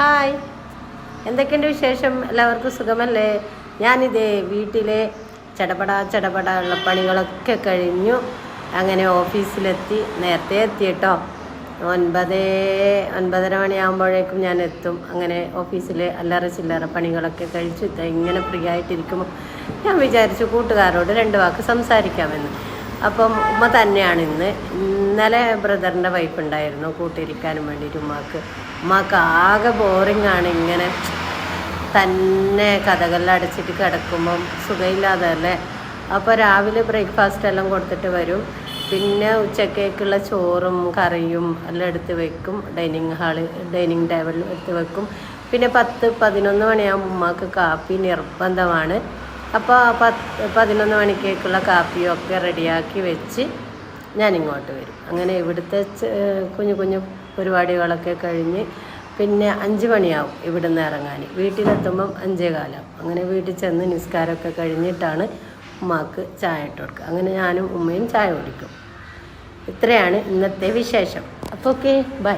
Hi, എന്തൊക്കെയുണ്ട് വിശേഷം? എല്ലാവർക്കും സുഖമല്ലേ? ഞാനിതേ വീട്ടിലെ ചടപട ഉള്ള പണികളൊക്കെ കഴിഞ്ഞു. അങ്ങനെ ഓഫീസിലെത്തി. നേരത്തെ എത്തി കേട്ടോ. 9-9:30 മണിയാകുമ്പോഴേക്കും ഞാൻ എത്തും. അങ്ങനെ ഓഫീസിലെ അല്ലറ ചില്ലറ പണികളൊക്കെ കഴിച്ചു ഇങ്ങനെ ഫ്രീ ആയിട്ടിരിക്കുമ്പോൾ ഞാൻ വിചാരിച്ചു കൂട്ടുകാരോട് 2 വാക്ക് സംസാരിക്കാമെന്ന്. അപ്പം ഉമ്മ തന്നെയാണ് ഇന്നലെ ബ്രദറിൻ്റെ വൈഫ് ഉണ്ടായിരുന്നു കൂട്ടിരിക്കാനും വേണ്ടിയിട്ട്. ഉമ്മക്ക് ആകെ ബോറിംഗ് ആണ്, ഇങ്ങനെ തന്നെ കഥകളെല്ലാം അടച്ചിട്ട് കിടക്കുമ്പം സുഖമില്ലാതെ അല്ലേ. അപ്പോൾ രാവിലെ ബ്രേക്ക്ഫാസ്റ്റ് എല്ലാം കൊടുത്തിട്ട് വരും. പിന്നെ ഉച്ചക്കേക്കുള്ള ചോറും കറിയും എല്ലാം എടുത്ത് വെക്കും. ഡൈനിങ് ടേബിളിൽ എടുത്ത് വെക്കും. പിന്നെ 10-11 മണിയാകുമ്പോൾ ഉമ്മക്ക് കാപ്പി നിർബന്ധമാണ്. അപ്പോൾ 11 മണിക്കേക്കുള്ള കാപ്പിയൊക്കെ റെഡിയാക്കി വെച്ച് ഞാനിങ്ങോട്ട് വരും. അങ്ങനെ ഇവിടുത്തെ കുഞ്ഞു പരിപാടികളൊക്കെ കഴിഞ്ഞ് പിന്നെ 5 മണിയാവും ഇവിടുന്ന് ഇറങ്ങാൻ. വീട്ടിലെത്തുമ്പം 5:15. അങ്ങനെ വീട്ടിൽ ചെന്ന് നിസ്കാരമൊക്കെ കഴിഞ്ഞിട്ടാണ് ഉമ്മാക്ക് ചായ ഇട്ട് കൊടുക്കുക. അങ്ങനെ ഞാനും ഉമ്മയും ചായ കുടിക്കും. ഇത്രയാണ് ഇന്നത്തെ വിശേഷം. അപ്പോൾ ഓക്കെ, ബൈ.